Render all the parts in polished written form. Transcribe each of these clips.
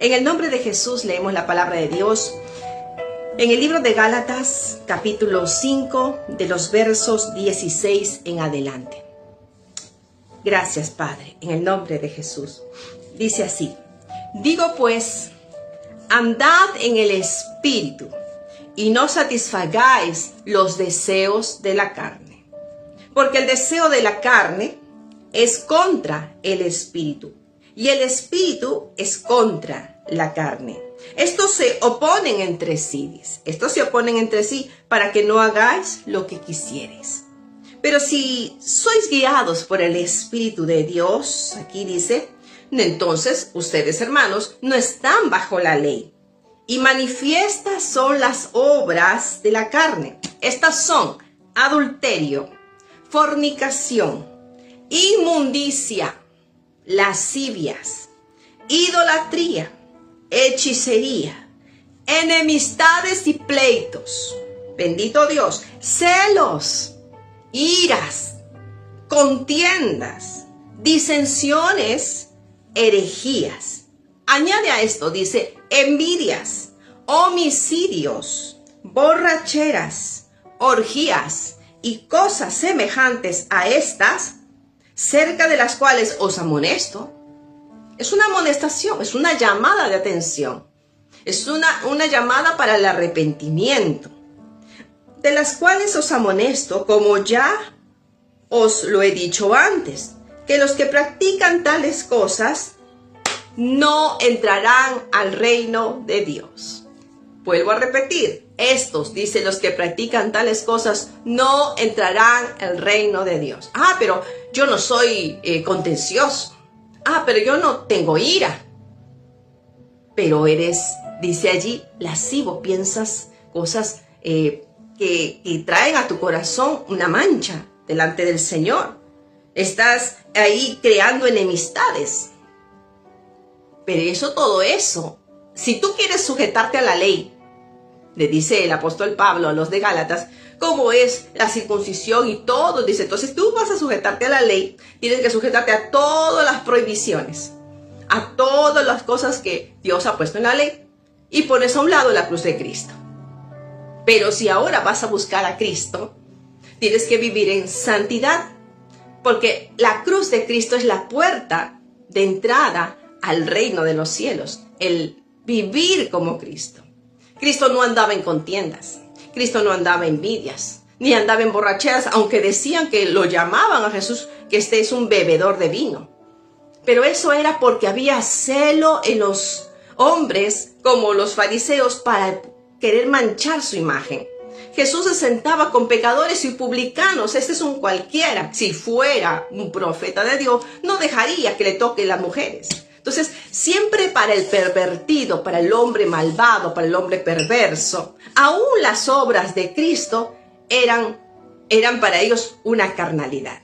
En el nombre de Jesús leemos la palabra de Dios en el libro de Gálatas, capítulo 5, de los versos 16 en adelante. Gracias, Padre, en el nombre de Jesús. Dice así: digo pues, andad en el Espíritu, y no satisfagáis los deseos de la carne. Porque el deseo de la carne es contra el Espíritu, y el Espíritu es contra la carne. Estos se oponen entre sí. Estos se oponen entre sí para que no hagáis lo que quisierais. Pero si sois guiados por el Espíritu de Dios, aquí dice, entonces ustedes, hermanos, no están bajo la ley. Y manifiestas son las obras de la carne. Estas son adulterio, fornicación, inmundicia, lascivias, idolatría, hechicería, enemistades y pleitos. Bendito Dios, celos, iras, contiendas, disensiones, herejías. Añade a esto, dice, envidias, homicidios, borracheras, orgías y cosas semejantes a estas, cerca de las cuales os amonesto. Es una amonestación, es una llamada de atención, es una llamada para el arrepentimiento, de las cuales os amonesto, como ya os lo he dicho antes, que los que practican tales cosas no entrarán al reino de Dios. Vuelvo a repetir, estos, dice, los que practican tales cosas no entrarán al reino de Dios. Pero yo no soy contencioso. Pero yo no tengo ira. Pero eres, dice allí, lascivo. Piensas cosas que traen a tu corazón una mancha delante del Señor. Estás ahí creando enemistades. Pero todo eso, si tú quieres sujetarte a la ley, le dice el apóstol Pablo a los de Gálatas, cómo es la circuncisión y todo, dice, entonces tú vas a sujetarte a la ley, tienes que sujetarte a todas las prohibiciones, a todas las cosas que Dios ha puesto en la ley, y pones a un lado la cruz de Cristo. Pero si ahora vas a buscar a Cristo, tienes que vivir en santidad, porque la cruz de Cristo es la puerta de entrada al reino de los cielos, el vivir como Cristo. Cristo no andaba en contiendas, Cristo no andaba en envidias, ni andaba en borracheras, aunque decían que lo llamaban a Jesús, que este es un bebedor de vino. Pero eso era porque había celo en los hombres, como los fariseos, para querer manchar su imagen. Jesús se sentaba con pecadores y publicanos. Este es un cualquiera. Si fuera un profeta de Dios, no dejaría que le toquen las mujeres. Entonces, siempre para el pervertido, para el hombre malvado, para el hombre perverso, aún las obras de Cristo eran para ellos una carnalidad.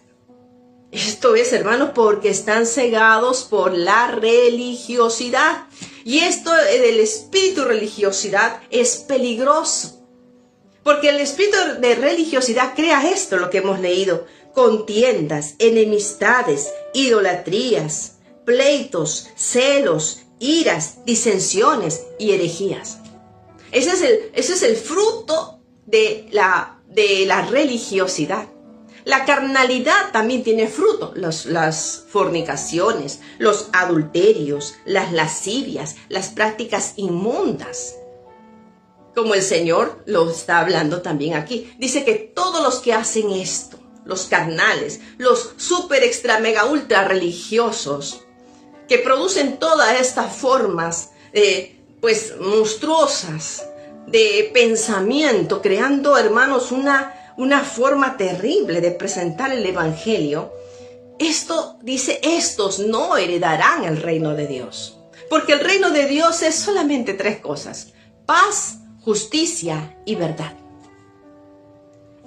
Esto es, hermanos, porque están cegados por la religiosidad. Y esto del espíritu de religiosidad es peligroso. Porque el espíritu de religiosidad crea esto, lo que hemos leído: contiendas, enemistades, idolatrías, pleitos, celos, iras, disensiones y herejías. Ese es el fruto de la religiosidad. La carnalidad también tiene fruto: las fornicaciones, los adulterios, las lascivias, las prácticas inmundas. Como el Señor lo está hablando también aquí. Dice que todos los que hacen esto, los carnales, los super extra mega ultra religiosos, que producen todas estas formas monstruosas de pensamiento, creando, hermanos, una forma terrible de presentar el evangelio. Esto dice, estos no heredarán el reino de Dios. Porque el reino de Dios es solamente tres cosas: paz, justicia y verdad.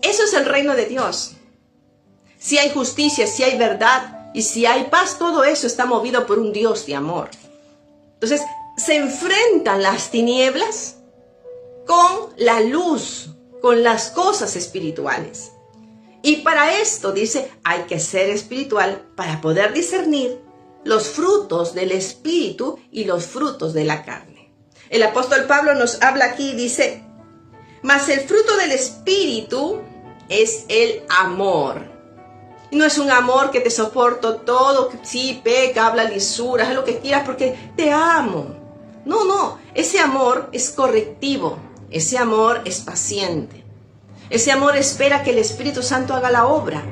Eso es el reino de Dios. Si hay justicia, si hay verdad y si hay paz, todo eso está movido por un Dios de amor. Entonces, se enfrentan las tinieblas con la luz, con las cosas espirituales. Y para esto, dice, hay que ser espiritual para poder discernir los frutos del Espíritu y los frutos de la carne. El apóstol Pablo nos habla aquí y dice, mas el fruto del Espíritu es el amor. Y no es un amor que te soporto todo, sí, peca, habla lisuras, haz lo que quieras porque te amo. No, ese amor es correctivo, ese amor es paciente. Ese amor espera que el Espíritu Santo haga la obra.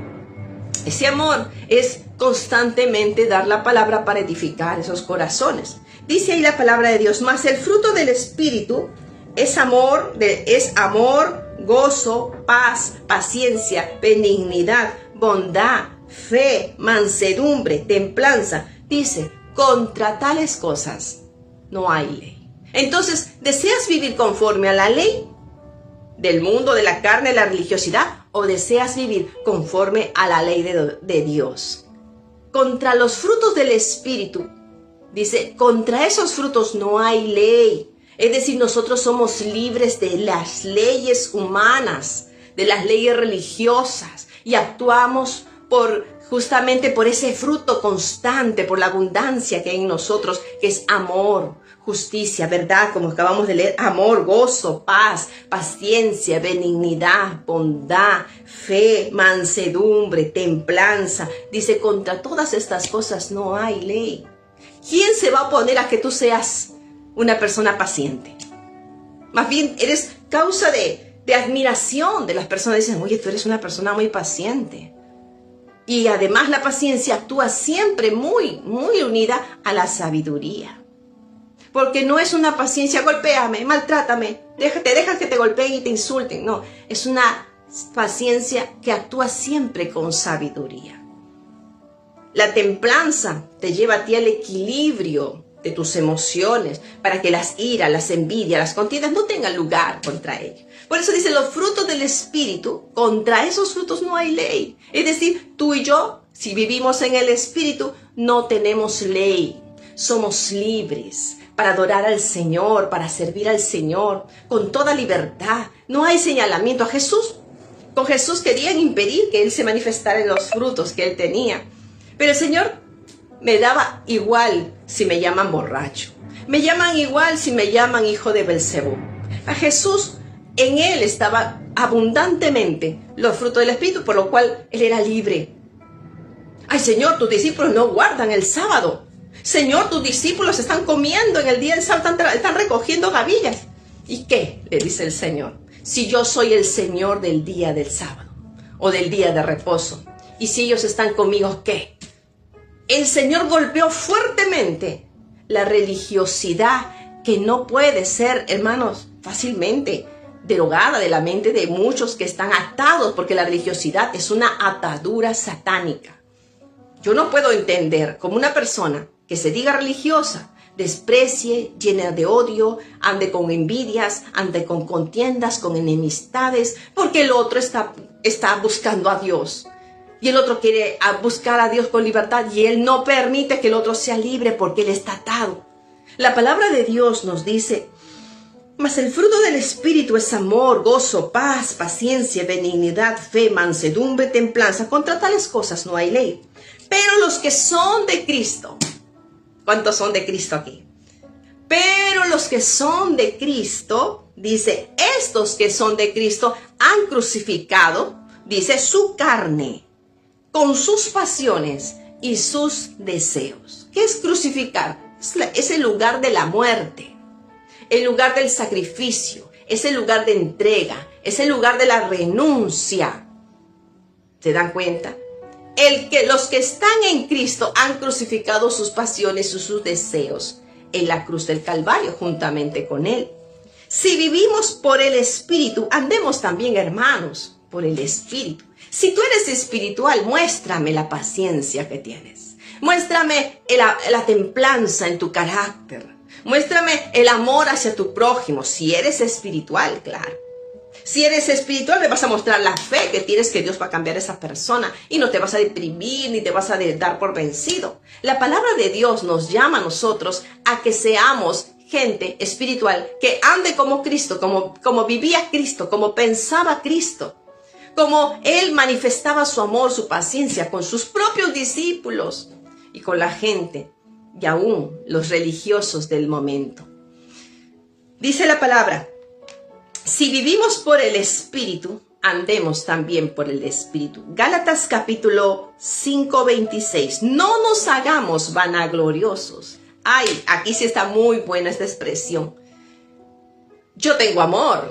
Ese amor es constantemente dar la palabra para edificar esos corazones. Dice ahí la palabra de Dios, mas el fruto del Espíritu es amor, gozo, paz, paciencia, benignidad, bondad, fe, mansedumbre, templanza. Dice, contra tales cosas no hay ley. Entonces, ¿deseas vivir conforme a la ley del mundo, de la carne, de la religiosidad? ¿O deseas vivir conforme a la ley de Dios? Contra los frutos del Espíritu, dice, contra esos frutos no hay ley. Es decir, nosotros somos libres de las leyes humanas, de las leyes religiosas, y actuamos justamente por ese fruto constante, por la abundancia que hay en nosotros, que es amor, justicia, verdad, como acabamos de leer, amor, gozo, paz, paciencia, benignidad, bondad, fe, mansedumbre, templanza. Dice, contra todas estas cosas no hay ley. ¿Quién se va a oponer a que tú seas una persona paciente? Más bien, eres causa de admiración de las personas. Dicen, oye, tú eres una persona muy paciente. Y además la paciencia actúa siempre muy, muy unida a la sabiduría. Porque no es una paciencia, golpéame, maltrátame, te dejas que te golpeen y te insulten. No, es una paciencia que actúa siempre con sabiduría. La templanza te lleva a ti al equilibrio de tus emociones, para que las iras, las envidias, las contiendas no tengan lugar contra ellos. Por eso dice, los frutos del Espíritu, contra esos frutos no hay ley. Es decir, tú y yo, si vivimos en el Espíritu, no tenemos ley. Somos libres para adorar al Señor, para servir al Señor, con toda libertad. No hay señalamiento. Con Jesús querían impedir que Él se manifestara en los frutos que Él tenía. Pero el Señor me daba igual si me llaman borracho. Me llaman igual si me llaman hijo de Belcebú. A Jesús, en Él estaba abundantemente los frutos del Espíritu, por lo cual Él era libre. Ay, Señor, tus discípulos no guardan el sábado. Señor, tus discípulos están comiendo en el día del sábado, están recogiendo gavillas. ¿Y qué? Le dice el Señor. Si yo soy el Señor del día del sábado o del día de reposo, y si ellos están conmigo, ¿qué? El Señor golpeó fuertemente la religiosidad que no puede ser, hermanos, fácilmente derogada de la mente de muchos que están atados, porque la religiosidad es una atadura satánica. Yo no puedo entender cómo una persona que se diga religiosa desprecie, llena de odio, ande con envidias, ande con contiendas, con enemistades, porque el otro está buscando a Dios. Y el otro quiere buscar a Dios con libertad y él no permite que el otro sea libre porque él está atado. La palabra de Dios nos dice, mas el fruto del Espíritu es amor, gozo, paz, paciencia, benignidad, fe, mansedumbre, templanza. Contra tales cosas no hay ley. Pero los que son de Cristo, ¿cuántos son de Cristo aquí? Pero los que son de Cristo, dice, estos que son de Cristo han crucificado, dice, su carne con sus pasiones y sus deseos. ¿Qué es crucificar? Es el lugar de la muerte, el lugar del sacrificio, es el lugar de entrega, es el lugar de la renuncia. ¿Se dan cuenta? Los que están en Cristo han crucificado sus pasiones y sus deseos en la cruz del Calvario juntamente con Él. Si vivimos por el Espíritu, andemos también, hermanos, por el Espíritu. Si tú eres espiritual, muéstrame la paciencia que tienes. Muéstrame la templanza en tu carácter. Muéstrame el amor hacia tu prójimo. Si eres espiritual, claro. Si eres espiritual, le vas a mostrar la fe que tienes, que Dios va a cambiar a esa persona. Y no te vas a deprimir, ni te vas a dar por vencido. La palabra de Dios nos llama a nosotros a que seamos gente espiritual, que ande como Cristo, como vivía Cristo, como pensaba Cristo. Como Él manifestaba su amor, su paciencia con sus propios discípulos. y con la gente y aún los religiosos del momento. Dice la palabra, si vivimos por el Espíritu, andemos también por el Espíritu. Gálatas capítulo 5:26. No nos hagamos vanagloriosos. Ay, aquí sí está muy buena esta expresión. Yo tengo amor,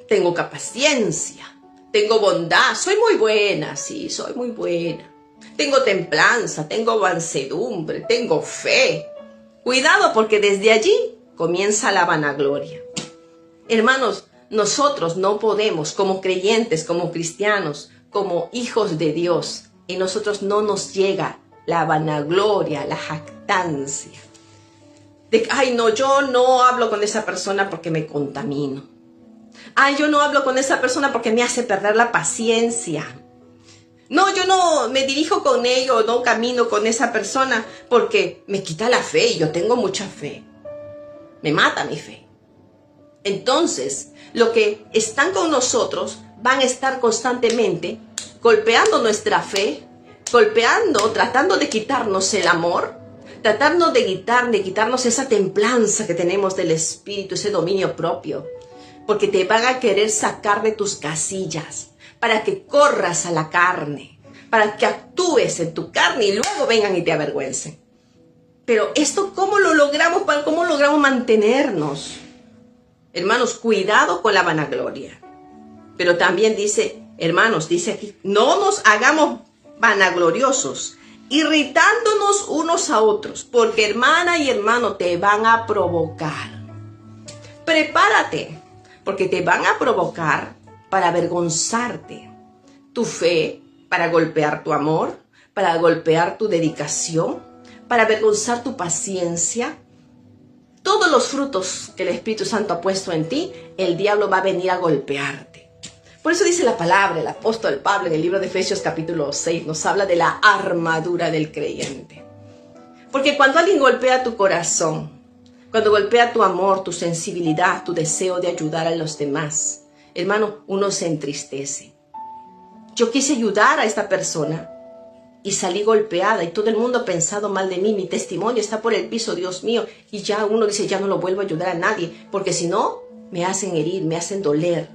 tengo paciencia, tengo bondad, soy muy buena, sí, soy muy buena. Tengo templanza, tengo mansedumbre, tengo fe. Cuidado, porque desde allí comienza la vanagloria. Hermanos, nosotros no podemos, como creyentes, como cristianos, como hijos de Dios, en nosotros no nos llega la vanagloria, la jactancia. De, ay, no, yo no hablo con esa persona porque me contamino. Ay, yo no hablo con esa persona porque me hace perder la paciencia. No, yo no me dirijo con ello, no camino con esa persona porque me quita la fe y yo tengo mucha fe. Me mata mi fe. Entonces, los que están con nosotros van a estar constantemente golpeando nuestra fe, golpeando, tratando de quitarnos el amor, tratando de quitarnos esa templanza que tenemos del Espíritu, ese dominio propio, porque te van a querer sacar de tus casillas para que corras a la carne, para que actúes en tu carne y luego vengan y te avergüencen. Pero esto, ¿cómo lo logramos? ¿Cómo logramos mantenernos? Hermanos, cuidado con la vanagloria. Pero también dice, hermanos, dice aquí, no nos hagamos vanagloriosos, irritándonos unos a otros, porque hermana y hermano te van a provocar. Prepárate, porque te van a provocar para avergonzarte. Tu fe, para golpear tu amor, para golpear tu dedicación, para avergonzar tu paciencia. Todos los frutos que el Espíritu Santo ha puesto en ti, el diablo va a venir a golpearte. Por eso dice la palabra, el apóstol Pablo en el libro de Efesios capítulo 6, nos habla de la armadura del creyente. Porque cuando alguien golpea tu corazón, cuando golpea tu amor, tu sensibilidad, tu deseo de ayudar a los demás, hermano, uno se entristece. Yo quise ayudar a esta persona y salí golpeada y todo el mundo ha pensado mal de mí. Mi testimonio está por el piso, Dios mío. Y ya uno dice, ya no lo vuelvo a ayudar a nadie, porque si no, me hacen herir, me hacen doler.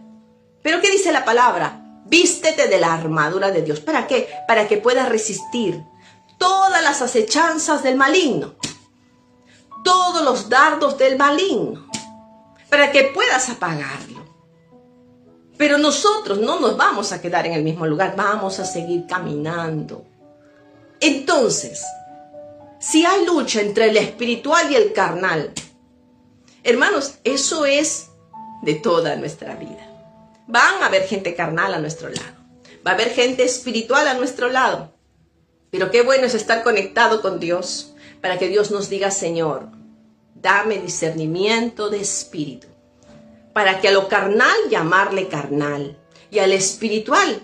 Pero ¿qué dice la palabra? Vístete de la armadura de Dios. ¿Para qué? Para que puedas resistir todas las acechanzas del maligno, todos los dardos del maligno, para que puedas apagarlo. Pero nosotros no nos vamos a quedar en el mismo lugar, vamos a seguir caminando. Entonces, si hay lucha entre el espiritual y el carnal, hermanos, eso es de toda nuestra vida. Van a haber gente carnal a nuestro lado, va a haber gente espiritual a nuestro lado. Pero qué bueno es estar conectado con Dios, para que Dios nos diga, Señor, dame discernimiento de espíritu, para que a lo carnal llamarle carnal, y al espiritual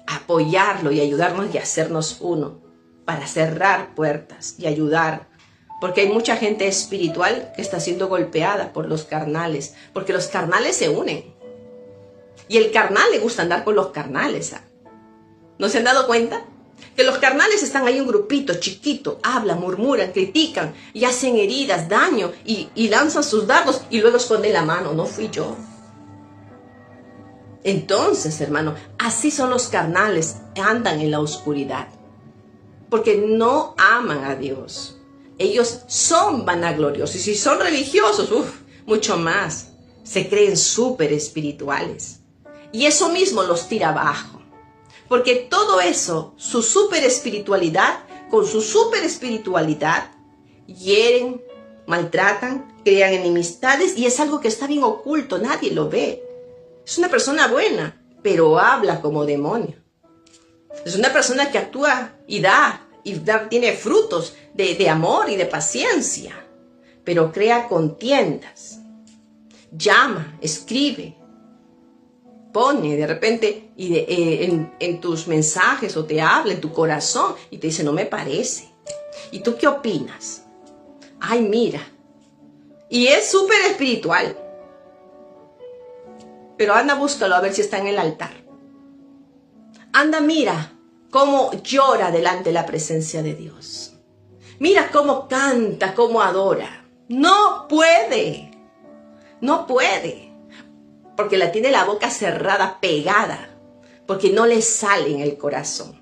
apoyarlo y ayudarnos y hacernos uno, para cerrar puertas y ayudar. Porque hay mucha gente espiritual que está siendo golpeada por los carnales, porque los carnales se unen. Y el carnal le gusta andar con los carnales. ¿No se han dado cuenta? Que los carnales están ahí en un grupito chiquito, hablan, murmuran, critican y hacen heridas, daño y lanzan sus dardos y luego esconden la mano. No fui yo. Entonces, hermano, así son los carnales, andan en la oscuridad. Porque no aman a Dios. Ellos son vanagloriosos. Y si son religiosos, mucho más. Se creen súper espirituales. Y eso mismo los tira abajo. Porque todo eso, su súper espiritualidad, con su súper espiritualidad, hieren, maltratan, crean enemistades. Y es algo que está bien oculto, nadie lo ve. Es una persona buena, pero habla como demonio. Es una persona que actúa y tiene frutos de amor y de paciencia, pero crea contiendas. Llama, escribe, pone de repente en tus mensajes o te habla en tu corazón y te dice, no me parece. ¿Y tú qué opinas? Ay, mira. Y es súper espiritual. Pero anda, búscalo a ver si está en el altar. Anda, mira cómo llora delante de la presencia de Dios. Mira cómo canta, cómo adora. No puede. No puede. Porque la tiene la boca cerrada, pegada. Porque no le sale en el corazón.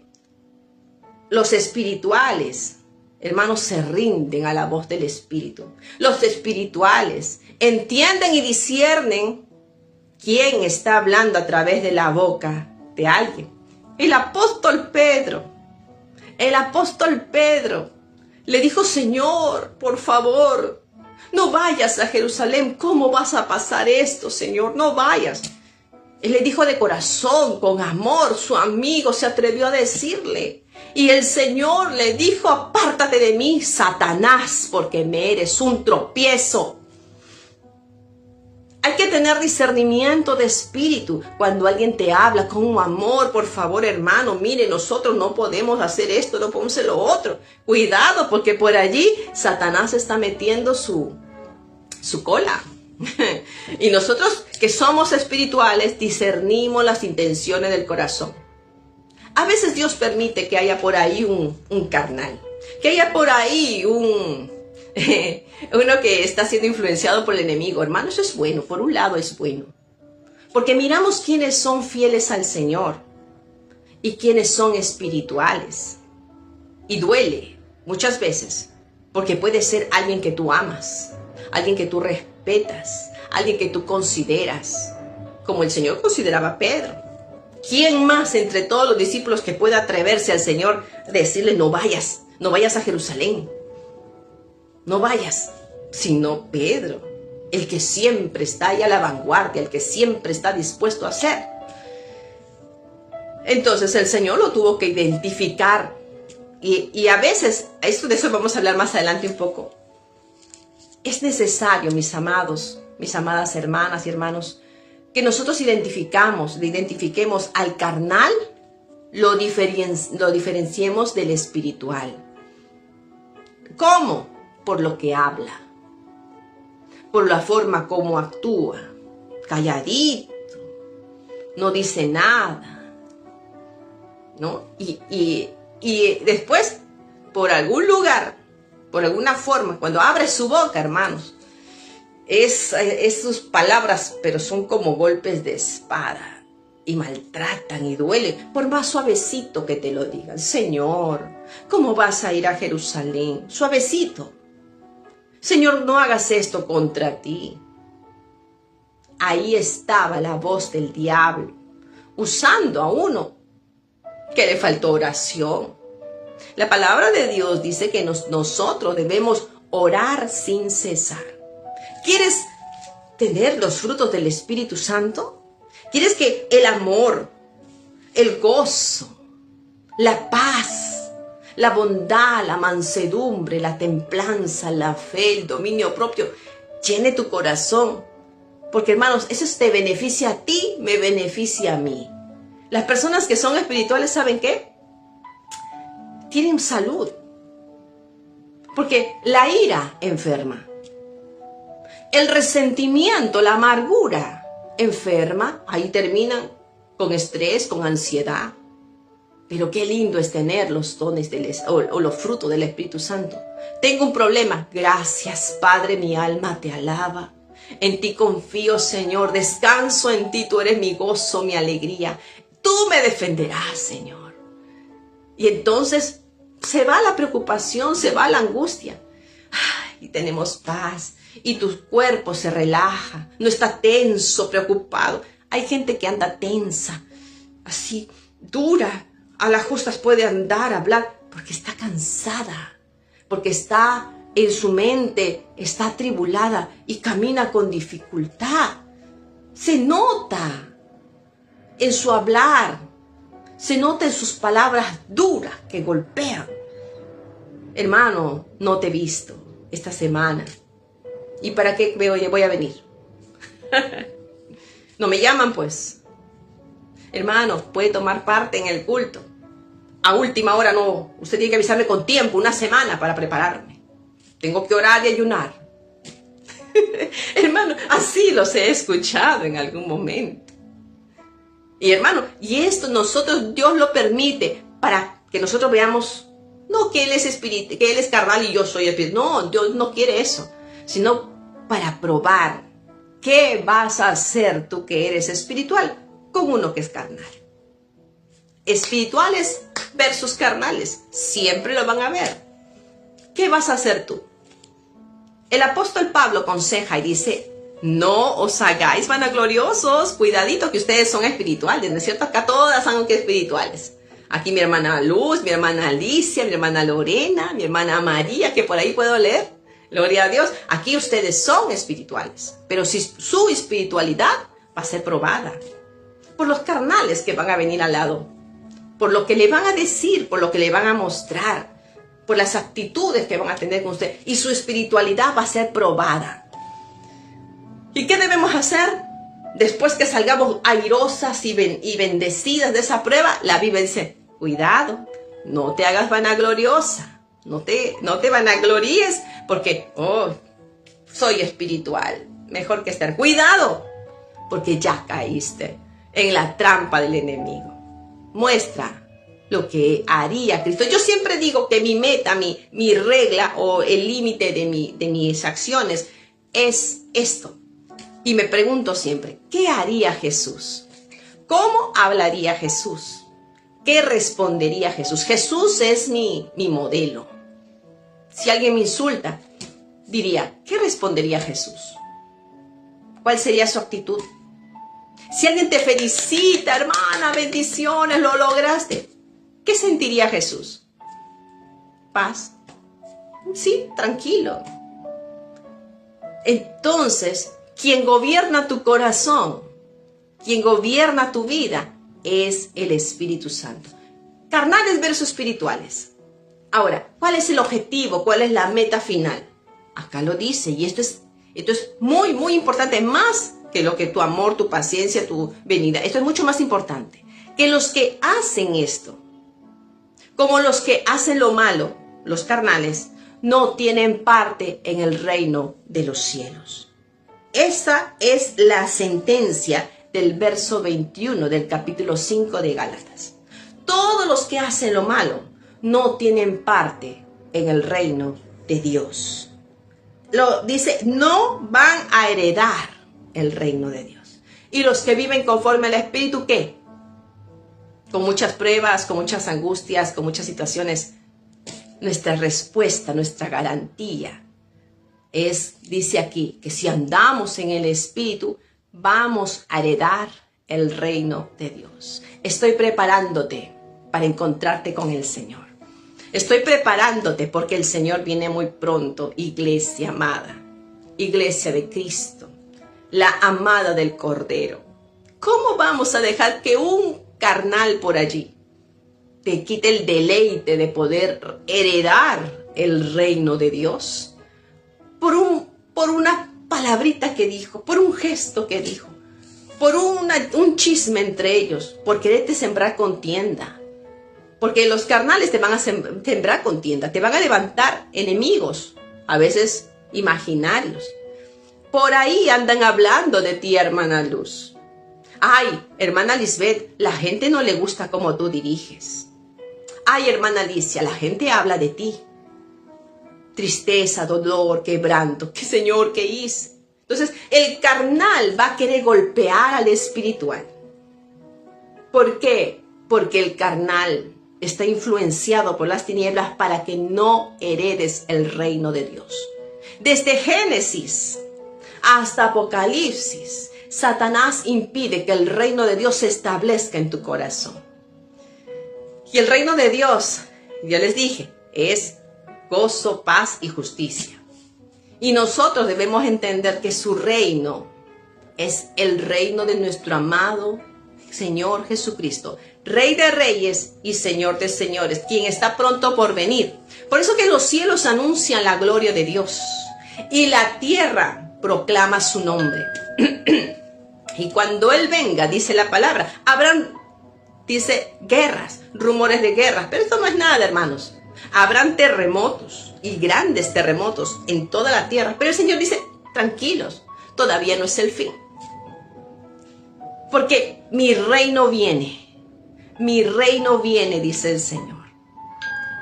Los espirituales, hermanos, se rinden a la voz del Espíritu. Los espirituales entienden y disciernen quién está hablando a través de la boca de alguien. El apóstol Pedro le dijo: Señor, por favor, no vayas a Jerusalén. ¿Cómo vas a pasar esto, Señor? No vayas. Él le dijo de corazón, con amor. Su amigo se atrevió a decirle. Y el Señor le dijo: apártate de mí, Satanás, porque me eres un tropiezo. Hay que tener discernimiento de espíritu. Cuando alguien te habla con un amor, por favor, hermano, mire, nosotros no podemos hacer esto, no podemos hacer lo otro. Cuidado, porque por allí Satanás está metiendo su cola. Y nosotros que somos espirituales discernimos las intenciones del corazón. A veces Dios permite que haya por ahí un carnal, que haya por ahí uno que está siendo influenciado por el enemigo. Hermano, eso es bueno, por un lado es bueno. Porque miramos quiénes son fieles al Señor y quiénes son espirituales. Y duele muchas veces, porque puede ser alguien que tú amas, alguien que tú respetas, alguien que tú consideras, como el Señor consideraba a Pedro. ¿Quién más entre todos los discípulos que pueda atreverse al Señor a decirle: no vayas a Jerusalén? No vayas, sino Pedro, el que siempre está ahí a la vanguardia, el que siempre está dispuesto a hacer. Entonces el Señor lo tuvo que identificar. Y a veces, de eso vamos a hablar más adelante un poco. Es necesario, mis amados, mis amadas hermanas y hermanos, que nosotros identifiquemos al carnal, lo diferenciemos del espiritual. ¿Cómo? Por lo que habla, por la forma como actúa, calladito, no dice nada, ¿no? Y después, por algún lugar, por alguna forma, cuando abre su boca, hermanos, es sus palabras, pero son como golpes de espada y maltratan y duelen, por más suavecito que te lo digan. Señor, ¿cómo vas a ir a Jerusalén? Suavecito. Señor, no hagas esto contra ti. Ahí estaba la voz del diablo, usando a uno que le faltó oración. La palabra de Dios dice que nosotros debemos orar sin cesar. ¿Quieres tener los frutos del Espíritu Santo? ¿Quieres que el amor, el gozo, la paz, la bondad, la mansedumbre, la templanza, la fe, el dominio propio llene tu corazón? Porque, hermanos, eso te beneficia a ti, me beneficia a mí. Las personas que son espirituales, ¿saben qué? Tienen salud. Porque la ira enferma. El resentimiento, la amargura enferma. Ahí terminan con estrés, con ansiedad. Pero qué lindo es tener los dones o los frutos del Espíritu Santo. Tengo un problema. Gracias, Padre, mi alma te alaba. En ti confío, Señor. Descanso en ti. Tú eres mi gozo, mi alegría. Tú me defenderás, Señor. Y entonces se va la preocupación, se va la angustia. Y tenemos paz. Y tu cuerpo se relaja. No está tenso, preocupado. Hay gente que anda tensa, así, dura. A las justas puede andar, hablar, porque está cansada. Porque está en su mente, está atribulada y camina con dificultad. Se nota en su hablar, se nota en sus palabras duras que golpean. Hermano, no te he visto esta semana. ¿Y para qué voy a venir? No me llaman, pues. Hermano, puede tomar parte en el culto. A última hora no. Usted tiene que avisarme con tiempo, una semana para prepararme. Tengo que orar y ayunar. Hermano, así los he escuchado en algún momento. Y hermano, y esto Dios lo permite para que nosotros veamos No que Él es que Él es carnal y yo soy espiritual. No, Dios no quiere eso. Sino para probar qué vas a hacer tú que eres espiritual con uno que es carnal. Espirituales versus carnales. Siempre lo van a ver. ¿Qué vas a hacer tú? El apóstol Pablo aconseja y dice: no os hagáis vanagloriosos. Cuidadito que ustedes son espirituales, ¿no es cierto? Acá todas son que espirituales. Aquí mi hermana Luz, mi hermana Alicia, mi hermana Lorena, mi hermana María, que por ahí puedo leer. Gloria a Dios. Aquí ustedes son espirituales. Pero si su espiritualidad va a ser probada por los carnales que van a venir al lado, por lo que le van a decir, por lo que le van a mostrar, por las actitudes que van a tener con usted. Y su espiritualidad va a ser probada. ¿Y qué debemos hacer? Después que salgamos airosas y bendecidas de esa prueba, la Biblia dice: cuidado, no te hagas vanagloriosa, no te vanagloríes porque, soy espiritual, mejor que estar. Cuidado, porque ya caíste en la trampa del enemigo. Muestra lo que haría Cristo. Yo siempre digo que mi meta, mi regla o el límite de mis acciones es esto. Y me pregunto siempre, ¿qué haría Jesús? ¿Cómo hablaría Jesús? ¿Qué respondería Jesús? Jesús es mi modelo. Si alguien me insulta, diría, ¿qué respondería Jesús? ¿Cuál sería su actitud? Si alguien te felicita, hermana, bendiciones, lo lograste, ¿qué sentiría Jesús? Paz. Sí, tranquilo. Entonces, quien gobierna tu corazón, quien gobierna tu vida, es el Espíritu Santo. Carnales versus espirituales. Ahora, ¿cuál es el objetivo? ¿Cuál es la meta final? Acá lo dice, y esto es muy, muy importante, más que lo que tu amor, tu paciencia, tu venida. Esto es mucho más importante. Que los que hacen esto, como los que hacen lo malo, los carnales, no tienen parte en el reino de los cielos. Esa es la sentencia del verso 21 del capítulo 5 de Gálatas. Todos los que hacen lo malo no tienen parte en el reino de Dios. Lo dice, no van a heredar el reino de Dios. Y los que viven conforme al Espíritu, ¿qué? Con muchas pruebas, con muchas angustias, con muchas situaciones, nuestra respuesta, nuestra garantía dice aquí, que si andamos en el Espíritu, vamos a heredar el reino de Dios. Estoy preparándote para encontrarte con el Señor. Estoy preparándote porque el Señor viene muy pronto, iglesia amada, iglesia de Cristo, la amada del Cordero. ¿Cómo vamos a dejar que un carnal por allí te quite el deleite de poder heredar el reino de Dios? Por una palabrita que dijo, por un gesto que dijo, por un chisme entre ellos, por quererte sembrar contienda. Porque los carnales te van a sembrar contienda, te van a levantar enemigos, a veces imaginarios. Por ahí andan hablando de ti, hermana Luz. Ay, hermana Lisbeth, la gente no le gusta cómo tú diriges. Ay, hermana Alicia, la gente habla de ti. Tristeza, dolor, quebranto. ¿Qué Señor, qué hice? Entonces, el carnal va a querer golpear al espiritual. ¿Por qué? Porque el carnal está influenciado por las tinieblas para que no heredes el reino de Dios. Desde Génesis hasta Apocalipsis, Satanás impide que el reino de Dios se establezca en tu corazón. Y el reino de Dios, ya les dije, es gozo, paz y justicia. Y nosotros debemos entender que su reino es el reino de nuestro amado Señor Jesucristo, Rey de reyes y Señor de señores, quien está pronto por venir. Por eso que los cielos anuncian la gloria de Dios y la tierra proclama su nombre. Y cuando Él venga, dice la palabra, habrán, dice, guerras, rumores de guerras. Pero esto no es nada, hermanos. Habrán terremotos y grandes terremotos en toda la tierra. Pero el Señor dice, tranquilos, todavía no es el fin. Porque mi reino viene, dice el Señor.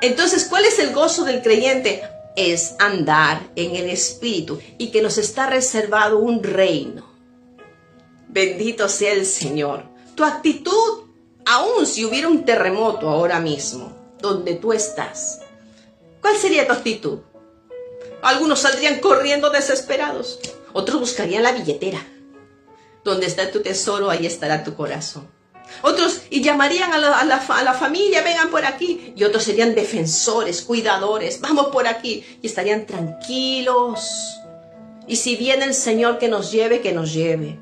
Entonces, ¿cuál es el gozo del creyente? Es andar en el Espíritu y que nos está reservado un reino. Bendito sea el Señor. Tu actitud, aun si hubiera un terremoto ahora mismo, donde tú estás, ¿cuál sería tu actitud? Algunos saldrían corriendo desesperados. Otros buscarían la billetera. Donde está tu tesoro, ahí estará tu corazón. Otros y llamarían a la familia, vengan por aquí. Y otros serían defensores, cuidadores, vamos por aquí. Y estarían tranquilos. Y si viene el Señor, que nos lleve, que nos lleve.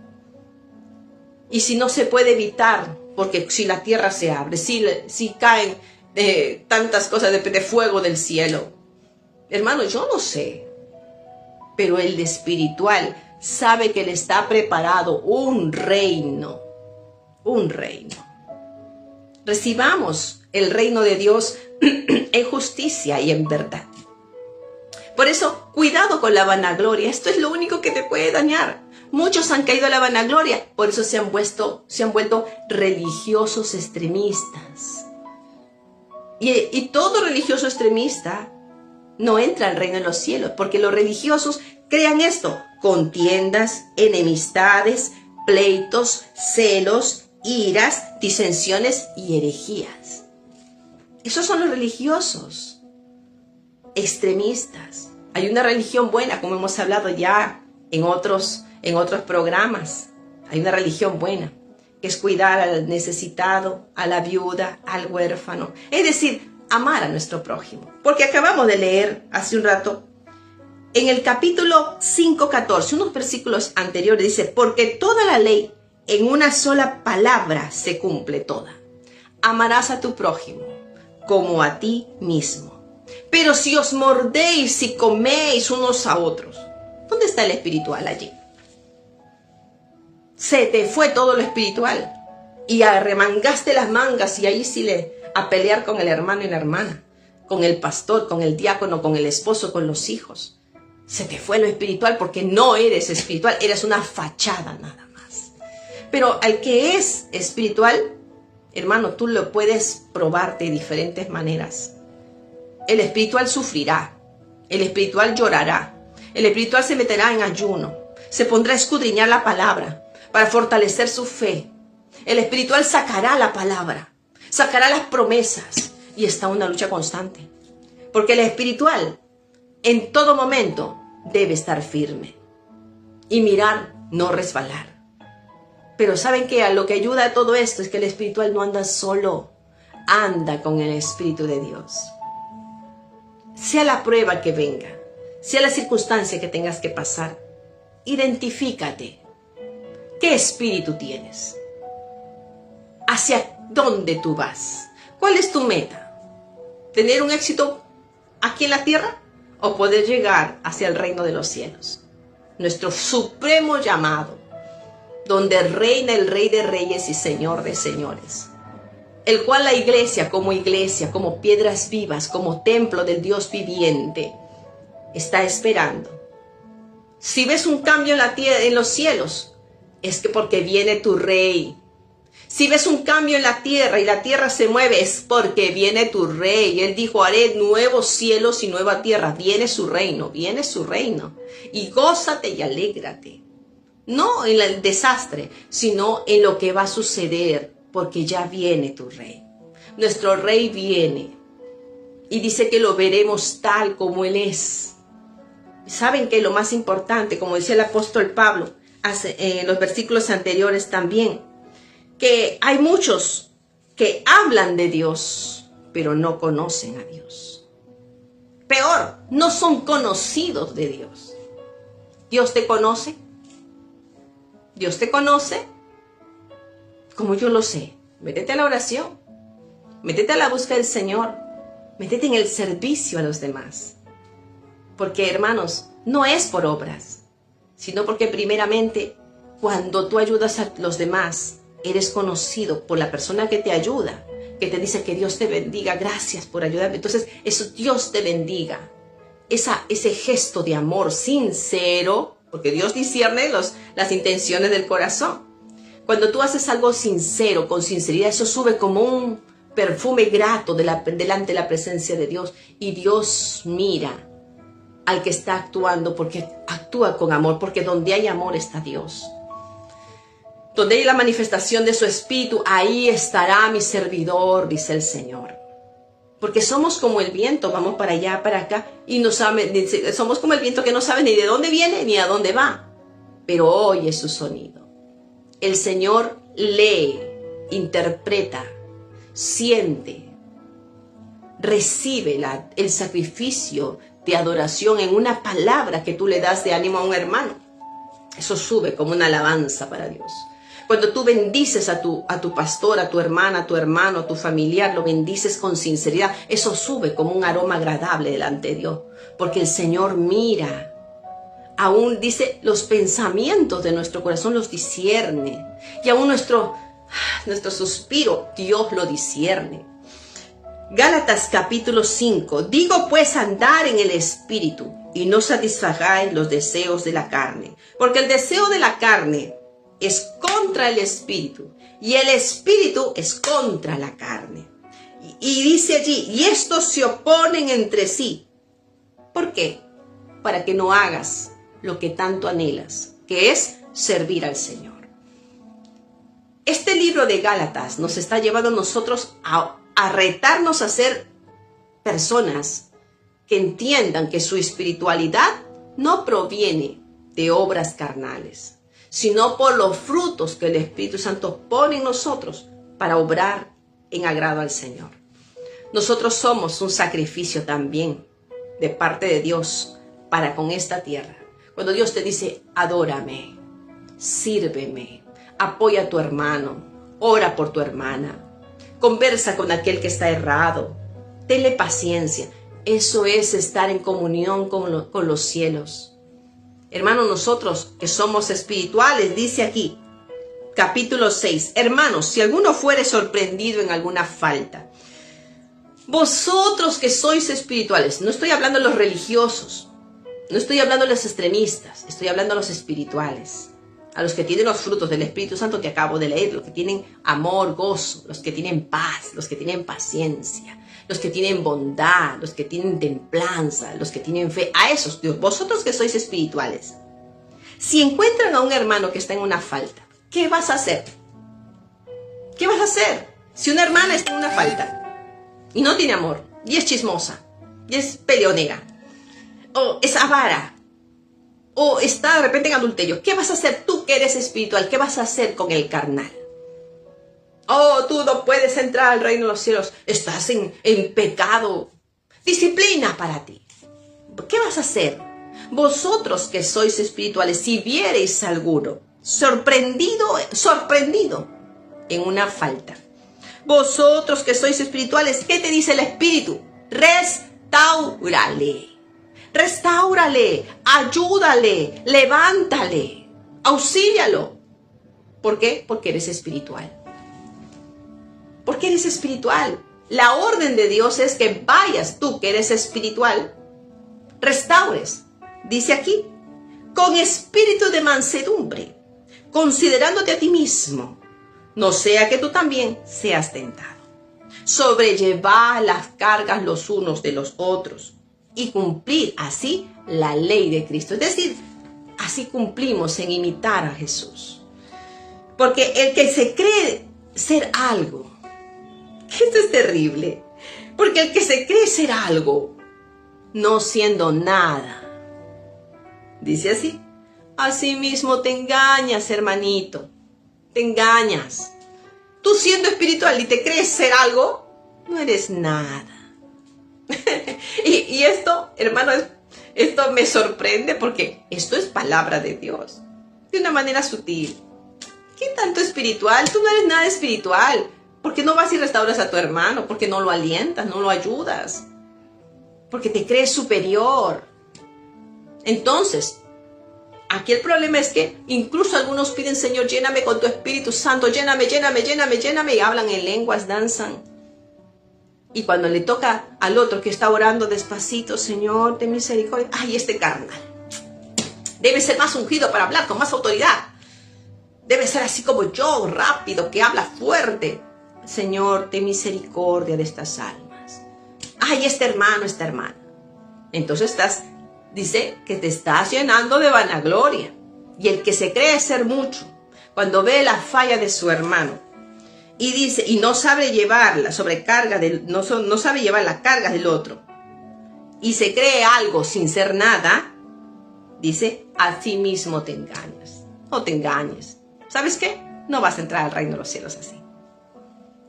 Y si no se puede evitar, porque si la tierra se abre, si caen tantas cosas de fuego del cielo. Hermano, yo no sé, pero el espiritual sabe que le está preparado un reino. Un reino. Recibamos el reino de Dios en justicia y en verdad. Por eso, cuidado con la vanagloria. Esto es lo único que te puede dañar. Muchos han caído a la vanagloria, por eso se han vuelto religiosos extremistas. Y todo religioso extremista no entra al reino de los cielos, porque los religiosos crean esto: contiendas, enemistades, pleitos, celos, iras, disensiones y herejías. Esos son los religiosos extremistas. Hay una religión buena, como hemos hablado ya en otros programas. Hay una religión buena, que es cuidar al necesitado, a la viuda, al huérfano. Es decir, amar a nuestro prójimo. Porque acabamos de leer hace un rato, en el capítulo 5:14, unos versículos anteriores, dice: porque toda la ley en una sola palabra se cumple toda. Amarás a tu prójimo como a ti mismo. Pero si os mordéis y coméis unos a otros, ¿dónde está el espiritual allí? Se te fue todo lo espiritual y arremangaste las mangas y ahí sí a pelear con el hermano y la hermana, con el pastor, con el diácono, con el esposo, con los hijos. Se te fue lo espiritual porque no eres espiritual, eres una fachada nada más. Pero al que es espiritual, hermano, tú lo puedes probar de diferentes maneras. El espiritual sufrirá, el espiritual llorará, el espiritual se meterá en ayuno, se pondrá a escudriñar la palabra para fortalecer su fe. El espiritual sacará la palabra, sacará las promesas, y está una lucha constante. Porque el espiritual en todo momento debe estar firme y mirar, no resbalar. Pero ¿saben qué? A lo que ayuda a todo esto es que el espiritual no anda solo, anda con el Espíritu de Dios. Sea la prueba que venga, sea la circunstancia que tengas que pasar, identifícate. ¿Qué espíritu tienes? ¿Hacia dónde tú vas? ¿Cuál es tu meta? ¿Tener un éxito aquí en la tierra o poder llegar hacia el reino de los cielos? Nuestro supremo llamado, donde reina el Rey de Reyes y Señor de Señores, el cual la iglesia, como piedras vivas, como templo del Dios viviente, está esperando. Si ves un cambio en la tierra, en los cielos, es que porque viene tu Rey. Si ves un cambio en la tierra y la tierra se mueve, es porque viene tu Rey. Él dijo: haré nuevos cielos y nueva tierra. Viene su reino, viene su reino. Y gózate y alégrate. No en el desastre, sino en lo que va a suceder, porque ya viene tu Rey. Nuestro Rey viene. Y dice que lo veremos tal como Él es. ¿Saben qué? Lo más importante, como decía el apóstol Pablo en los versículos anteriores también, que hay muchos que hablan de Dios, pero no conocen a Dios. Peor, no son conocidos de Dios. ¿Dios te conoce? ¿Dios te conoce? Como yo lo sé. Métete a la oración, métete a la búsqueda del Señor, métete en el servicio a los demás. Porque, hermanos, no es por obras, sino porque primeramente, cuando tú ayudas a los demás, eres conocido por la persona que te ayuda, que te dice que Dios te bendiga, gracias por ayudarme. Entonces, eso, Dios te bendiga. Ese gesto de amor sincero, porque Dios discierne las intenciones del corazón. Cuando tú haces algo sincero, con sinceridad, eso sube como perfume grato delante de la presencia de Dios. Y Dios mira al que está actuando porque actúa con amor, porque donde hay amor está Dios. Donde hay la manifestación de su espíritu, ahí estará mi servidor, dice el Señor. Porque somos como el viento, vamos para allá, para acá, y no sabe, somos como el viento que no sabe ni de dónde viene ni a dónde va, pero oye su sonido. El Señor lee, interpreta, siente, recibe el sacrificio de adoración en una palabra que tú le das de ánimo a un hermano. Eso sube como una alabanza para Dios. Cuando tú bendices a tu pastor, a tu hermana, a tu hermano, a tu familiar, lo bendices con sinceridad, eso sube como un aroma agradable delante de Dios. Porque el Señor mira, aún dice, los pensamientos de nuestro corazón los discierne. Y aún nuestro suspiro, Dios lo discierne. Gálatas capítulo 5. Digo pues andar en el Espíritu y no satisfagáis los deseos de la carne. Porque el deseo de la carne es contra el Espíritu y el Espíritu es contra la carne. Y dice allí, y estos se oponen entre sí. ¿Por qué? Para que no hagas lo que tanto anhelas, que es servir al Señor. Este libro de Gálatas nos está llevando a nosotros a retarnos a ser personas que entiendan que su espiritualidad no proviene de obras carnales, sino por los frutos que el Espíritu Santo pone en nosotros para obrar en agrado al Señor. Nosotros somos un sacrificio también de parte de Dios para con esta tierra. Cuando Dios te dice, adórame, sírveme, apoya a tu hermano, ora por tu hermana, conversa con aquel que está errado, tenle paciencia. Eso es estar en comunión con los cielos. Hermanos, nosotros que somos espirituales, dice aquí, capítulo 6. Hermanos, si alguno fuere sorprendido en alguna falta, vosotros que sois espirituales, no estoy hablando de los religiosos, no estoy hablando de los extremistas, estoy hablando de los espirituales, a los que tienen los frutos del Espíritu Santo que acabo de leer, los que tienen amor, gozo, los que tienen paz, los que tienen paciencia, los que tienen bondad, los que tienen templanza, los que tienen fe. A esos, Dios, vosotros que sois espirituales, si encuentran a un hermano que está en una falta, ¿qué vas a hacer? ¿Qué vas a hacer? Si una hermana está en una falta y no tiene amor, y es chismosa, y es peleonera, o es avara, o está de repente en adulterio, ¿qué vas a hacer tú que eres espiritual? ¿Qué vas a hacer con el carnal? Oh, tú no puedes entrar al reino de los cielos. Estás en pecado. Disciplina para ti. ¿Qué vas a hacer? Vosotros que sois espirituales, si viereis a alguno sorprendido en una falta. Vosotros que sois espirituales, ¿qué te dice el Espíritu? Restáurale. Restáurale, ayúdale, levántale, auxílialo. ¿Por qué? Porque eres espiritual. Porque eres espiritual. La orden de Dios es que vayas tú, que eres espiritual, restaures. Dice aquí, con espíritu de mansedumbre, considerándote a ti mismo, no sea que tú también seas tentado. Sobrellevad las cargas los unos de los otros y cumplir así la ley de Cristo. Es decir, así cumplimos en imitar a Jesús. Porque el que se cree ser algo, esto es terrible, porque el que se cree ser algo, no siendo nada, dice así, así mismo te engañas, hermanito, te engañas. Tú siendo espiritual y te crees ser algo, no eres nada. y esto, hermano, esto me sorprende porque esto es palabra de Dios, de una manera sutil. ¿Qué tanto espiritual? Tú no eres nada espiritual. ¿Por qué no vas y restauras a tu hermano? ¿Por qué no lo alientas, no lo ayudas? Porque te crees superior. Entonces, aquí el problema es que incluso algunos piden, Señor, lléname con tu Espíritu Santo, lléname, y hablan en lenguas, danzan. Y cuando le toca al otro que está orando despacito, Señor, ten misericordia, ay, este carnal debe ser más ungido para hablar con más autoridad. Debe ser así como yo, rápido, que habla fuerte. Señor, ten misericordia de estas almas. Ay, este hermano, esta hermana. Entonces dice que te estás llenando de vanagloria. Y el que se cree ser mucho, cuando ve la falla de su hermano, y dice, y no sabe llevar la sobrecarga, no sabe llevar la carga del otro, y se cree algo sin ser nada, dice, a ti mismo te engañas. No te engañes. ¿Sabes qué? No vas a entrar al reino de los cielos así.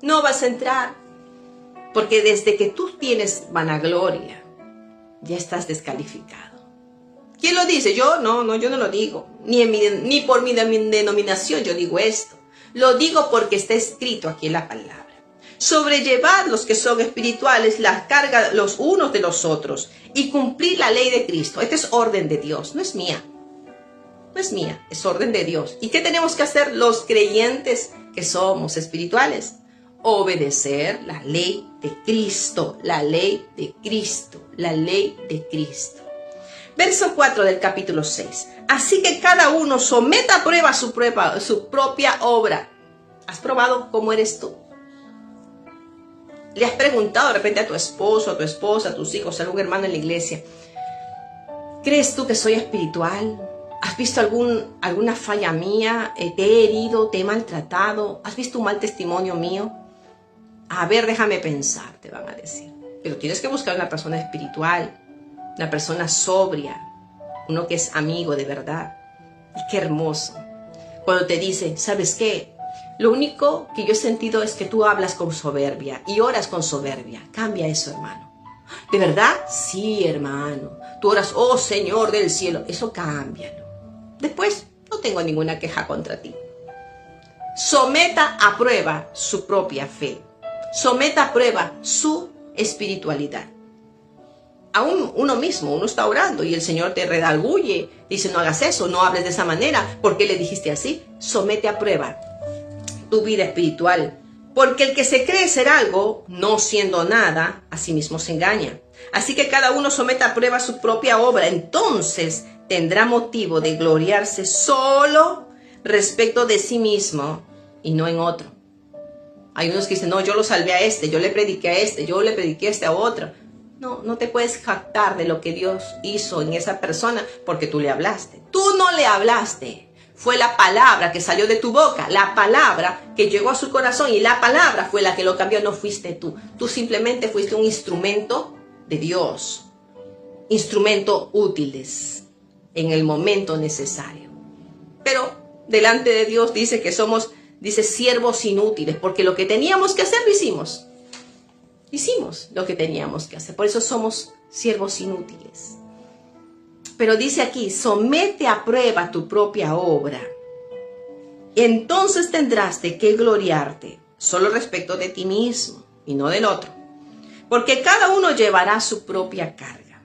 No vas a entrar. Porque desde que tú tienes vanagloria, ya estás descalificado. ¿Quién lo dice? Yo no lo digo. Ni por mi denominación yo digo esto. Lo digo porque está escrito aquí en la palabra. Sobrellevad los que son espirituales la carga los unos de los otros y cumplir la ley de Cristo. Esta es orden de Dios, no es mía. No es mía, es orden de Dios. ¿Y qué tenemos que hacer los creyentes que somos espirituales? Obedecer la ley de Cristo, la ley de Cristo, la ley de Cristo. Verso 4 del capítulo 6. Así que cada uno someta a prueba su propia obra. ¿Has probado cómo eres tú? ¿Le has preguntado de repente a tu esposo, a tu esposa, a tus hijos, a algún hermano en la iglesia? ¿Crees tú que soy espiritual? ¿Has visto alguna falla mía? ¿Te he herido? ¿Te he maltratado? ¿Has visto un mal testimonio mío? A ver, déjame pensar, te van a decir. Pero tienes que buscar una persona espiritual, una persona sobria, uno que es amigo de verdad. Y qué hermoso. Cuando te dice, ¿sabes qué? Lo único que yo he sentido es que tú hablas con soberbia y oras con soberbia. Cambia eso, hermano. ¿De verdad? Sí, hermano. Tú oras, oh Señor del cielo. Eso cámbialo. Después, no tengo ninguna queja contra ti. Someta a prueba su propia fe. Someta a prueba su espiritualidad. Aún uno mismo, uno está orando y el Señor te redarguye. Dice, no hagas eso, no hables de esa manera. ¿Por qué le dijiste así? Somete a prueba tu vida espiritual. Porque el que se cree ser algo, no siendo nada, a sí mismo se engaña. Así que cada uno someta a prueba su propia obra. Entonces tendrá motivo de gloriarse solo respecto de sí mismo y no en otro. Hay unos que dicen, no, yo lo salvé a este, yo le prediqué a este, yo le prediqué a este a otro. No te puedes jactar de lo que Dios hizo en esa persona porque tú le hablaste. Tú no le hablaste. Fue la palabra que salió de tu boca, la palabra que llegó a su corazón y la palabra fue la que lo cambió, no fuiste tú. Tú simplemente fuiste un instrumento de Dios, instrumento útiles en el momento necesario. Pero delante de Dios dice que somos, siervos inútiles, porque lo que teníamos que hacer lo hicimos. Hicimos lo que teníamos que hacer, por eso somos siervos inútiles. Pero dice aquí, somete a prueba tu propia obra. Entonces tendrás de qué gloriarte, solo respecto de ti mismo y no del otro. Porque cada uno llevará su propia carga.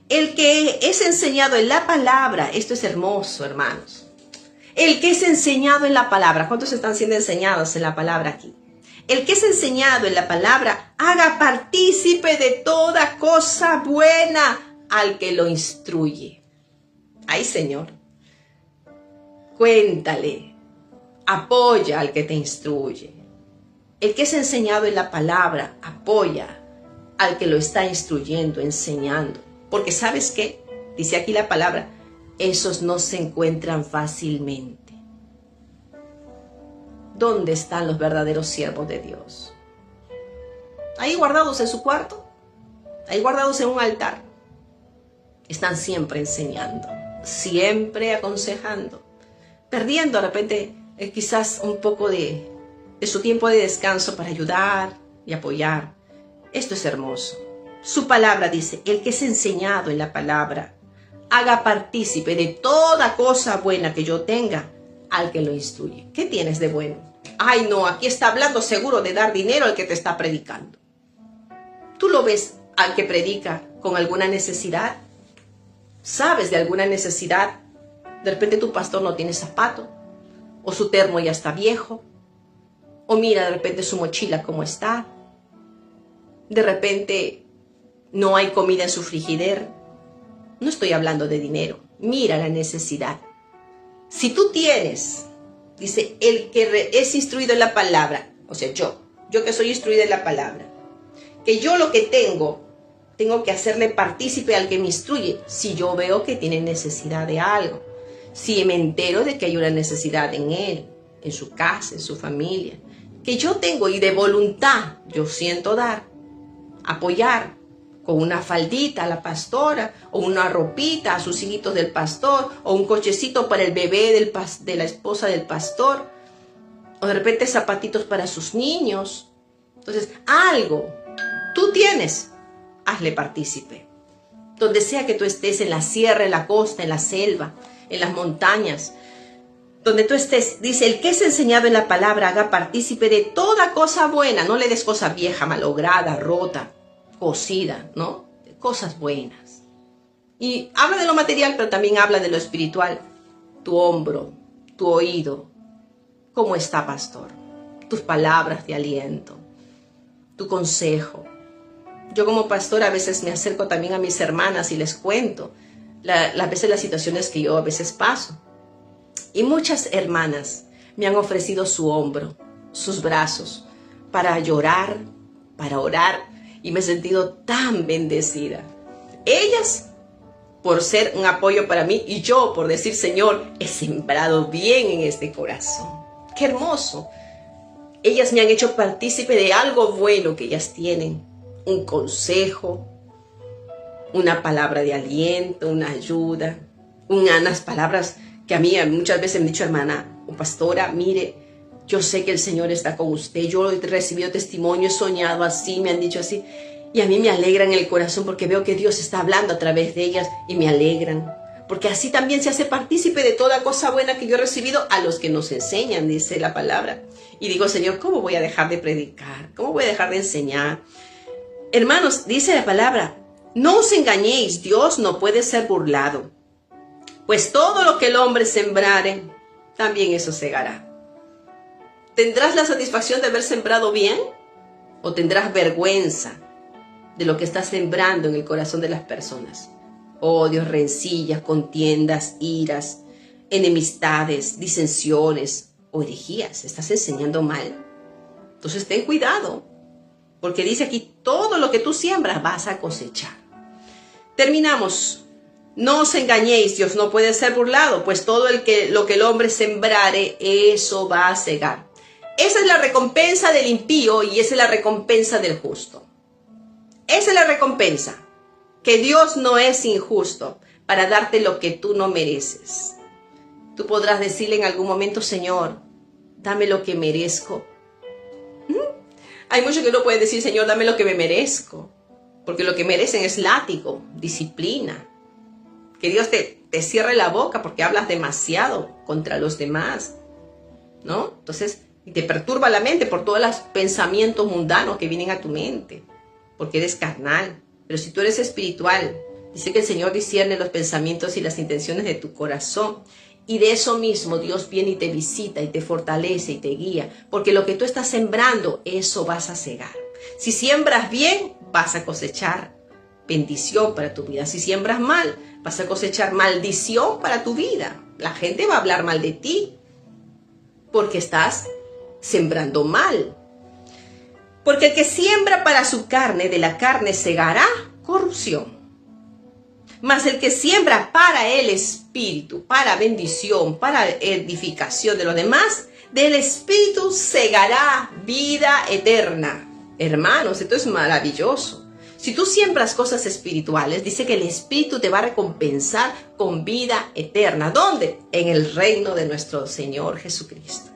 El que es enseñado en la palabra, esto es hermoso, hermanos. El que es enseñado en la palabra, ¿cuántos están siendo enseñados en la palabra aquí? El que es enseñado en la palabra, haga partícipe de toda cosa buena al que lo instruye. Ay, Señor, cuéntale, apoya al que te instruye. El que es enseñado en la palabra, apoya al que lo está instruyendo, enseñando. Porque ¿sabes qué? Dice aquí la palabra, esos no se encuentran fácilmente. ¿Dónde están los verdaderos siervos de Dios? Ahí guardados en su cuarto, ahí guardados en un altar. Están siempre enseñando, siempre aconsejando, perdiendo de repente quizás un poco de su tiempo de descanso para ayudar y apoyar. Esto es hermoso. Su palabra dice, el que es enseñado en la palabra, haga partícipe de toda cosa buena que yo tenga al que lo instruye. ¿Qué tienes de bueno? Ay, no, aquí está hablando seguro de dar dinero al que te está predicando. ¿Tú lo ves al que predica con alguna necesidad? ¿Sabes de alguna necesidad? De repente tu pastor no tiene zapato, o su termo ya está viejo, o mira de repente su mochila cómo está. De repente no hay comida en su frigider. No estoy hablando de dinero. Mira la necesidad. Si tú tienes, dice, el que es instruido en la palabra, o sea, yo, yo que soy instruida en la palabra, que yo lo que tengo que hacerle partícipe al que me instruye si yo veo que tiene necesidad de algo, si me entero de que hay una necesidad en él, en su casa, en su familia, que yo tengo y de voluntad yo siento dar, apoyar con una faldita a la pastora, o una ropita a sus hijitos del pastor, o un cochecito para el bebé de la esposa del pastor, o de repente zapatitos para sus niños. Entonces, algo tú tienes, hazle partícipe. Donde sea que tú estés, en la sierra, en la costa, en la selva, en las montañas, donde tú estés, dice, el que es enseñado en la palabra haga partícipe de toda cosa buena. No le des cosa vieja, malograda, rota, cocida, ¿no? De cosas buenas. Y habla de lo material, pero también habla de lo espiritual. Tu hombro, tu oído. ¿Cómo está, pastor? Tus palabras de aliento, tu consejo. Yo como pastor a veces me acerco también a mis hermanas y les cuento las veces las situaciones que yo a veces paso. Y muchas hermanas me han ofrecido su hombro, sus brazos, para llorar, para orar, y me he sentido tan bendecida. Ellas por ser un apoyo para mí, y yo por decir, Señor, he sembrado bien en este corazón. ¡Qué hermoso! Ellas me han hecho partícipe de algo bueno que ellas tienen. Un consejo, una palabra de aliento, una ayuda, unas palabras que a mí muchas veces me han dicho, hermana o pastora, mire, yo sé que el Señor está con usted, yo he recibido testimonio, he soñado así, me han dicho así, y a mí me alegran el corazón porque veo que Dios está hablando a través de ellas y me alegran, porque así también se hace partícipe de toda cosa buena que yo he recibido a los que nos enseñan, dice la palabra. Y digo, Señor, ¿cómo voy a dejar de predicar? ¿Cómo voy a dejar de enseñar? Hermanos, dice la palabra, no os engañéis, Dios no puede ser burlado, pues todo lo que el hombre sembrare, también eso segará. ¿Tendrás la satisfacción de haber sembrado bien? ¿O tendrás vergüenza de lo que estás sembrando en el corazón de las personas? Odios, rencillas, contiendas, iras, enemistades, disensiones o herejías. ¿Estás enseñando mal? Entonces ten cuidado, porque dice aquí, todo lo que tú siembras vas a cosechar. Terminamos. No os engañéis, Dios no puede ser burlado, pues todo lo que el hombre sembrare, eso va a segar. Esa es la recompensa del impío y esa es la recompensa del justo. Esa es la recompensa, que Dios no es injusto para darte lo que tú no mereces. Tú podrás decirle en algún momento, Señor, dame lo que merezco. Hay muchos que no pueden decir, Señor, dame lo que me merezco, porque lo que merecen es látigo, disciplina. Que Dios te cierre la boca porque hablas demasiado contra los demás, ¿no? Entonces, y te perturba la mente por todos los pensamientos mundanos que vienen a tu mente, porque eres carnal. Pero si tú eres espiritual, dice que el Señor discierne los pensamientos y las intenciones de tu corazón. Y de eso mismo Dios viene y te visita y te fortalece y te guía, porque lo que tú estás sembrando, eso vas a segar. Si siembras bien, vas a cosechar bendición para tu vida. Si siembras mal, vas a cosechar maldición para tu vida. La gente va a hablar mal de ti porque estás sembrando mal. Porque el que siembra para su carne, de la carne segará corrupción. Mas el que siembra para el Espíritu, para bendición, para edificación de los demás, del Espíritu segará vida eterna. Hermanos, esto es maravilloso. Si tú siembras cosas espirituales, dice que el Espíritu te va a recompensar con vida eterna. ¿Dónde? En el reino de nuestro Señor Jesucristo.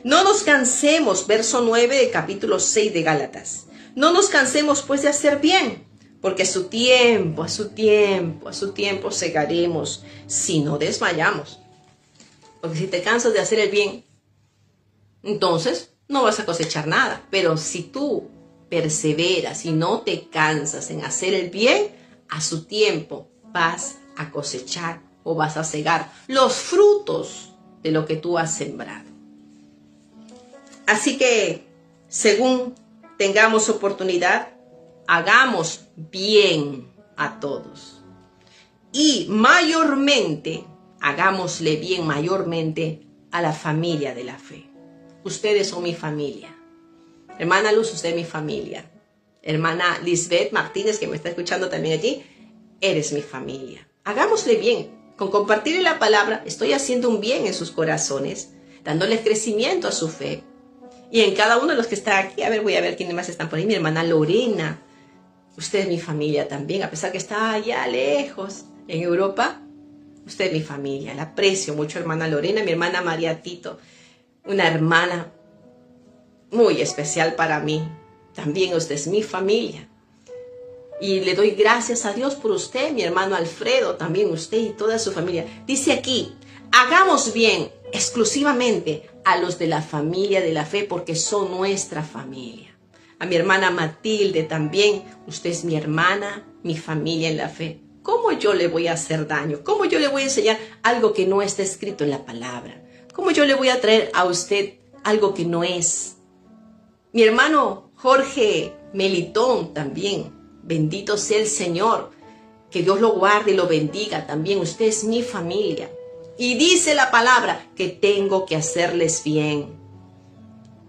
No nos cansemos, verso 9 del capítulo 6 de Gálatas. No nos cansemos pues de hacer bien, porque a su tiempo segaremos si no desmayamos. Porque si te cansas de hacer el bien, entonces no vas a cosechar nada. Pero si tú perseveras y no te cansas en hacer el bien, a su tiempo vas a cosechar o vas a segar los frutos de lo que tú has sembrado. Así que, según tengamos oportunidad, hagamos bien a todos. Y mayormente, hagámosle bien mayormente a la familia de la fe. Ustedes son mi familia. Hermana Luz, usted es mi familia. Hermana Lisbeth Martínez, que me está escuchando también allí, eres mi familia. Hagámosle bien. Con compartirle la palabra, estoy haciendo un bien en sus corazones, dándoles crecimiento a su fe. Y en cada uno de los que están aquí, a ver, voy a ver quiénes más están por ahí. Mi hermana Lorena, usted es mi familia también, a pesar que está allá lejos, en Europa. Usted es mi familia, la aprecio mucho, hermana Lorena. Mi hermana María Tito, una hermana muy especial para mí. También usted es mi familia. Y le doy gracias a Dios por usted, mi hermano Alfredo, también usted y toda su familia. Dice aquí, hagamos bien exclusivamente a los de la familia de la fe, porque son nuestra familia. A mi hermana Matilde también, usted es mi hermana, mi familia en la fe. ¿Cómo yo le voy a hacer daño? ¿Cómo yo le voy a enseñar algo que no está escrito en la palabra? ¿Cómo yo le voy a traer a usted algo que no es? Mi hermano Jorge Melitón también, bendito sea el Señor, que Dios lo guarde y lo bendiga también. Usted es mi familia. Y dice la palabra que tengo que hacerles bien.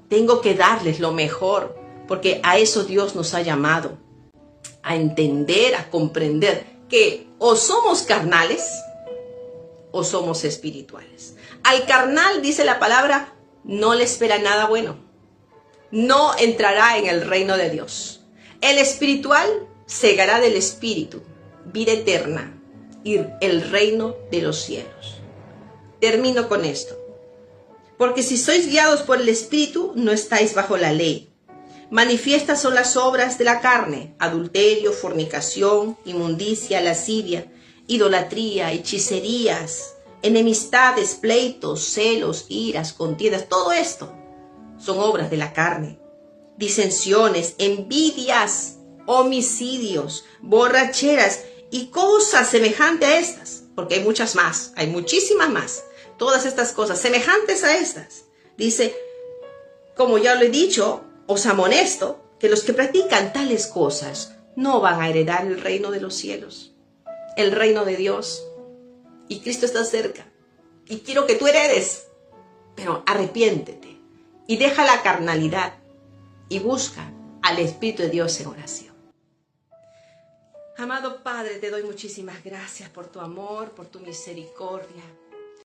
Tengo que darles lo mejor, porque a eso Dios nos ha llamado. A entender, a comprender que o somos carnales o somos espirituales. Al carnal, dice la palabra, no le espera nada bueno. No entrará en el reino de Dios. El espiritual segará del espíritu, vida eterna y el reino de los cielos. Termino con esto. Porque si sois guiados por el espíritu, no estáis bajo la ley. Manifiestas son las obras de la carne: adulterio, fornicación, inmundicia, lascivia, idolatría, hechicerías, enemistades, pleitos, celos, iras, contiendas. Todo esto son obras de la carne. Disensiones, envidias, homicidios, borracheras y cosas semejantes a estas, porque hay muchas más, hay muchísimas más. Todas estas cosas semejantes a estas. Dice, como ya lo he dicho, os amonesto que los que practican tales cosas no van a heredar el reino de los cielos, el reino de Dios. Y Cristo está cerca. Y quiero que tú heredes, pero arrepiéntete y deja la carnalidad y busca al Espíritu de Dios en oración. Amado Padre, te doy muchísimas gracias por tu amor, por tu misericordia.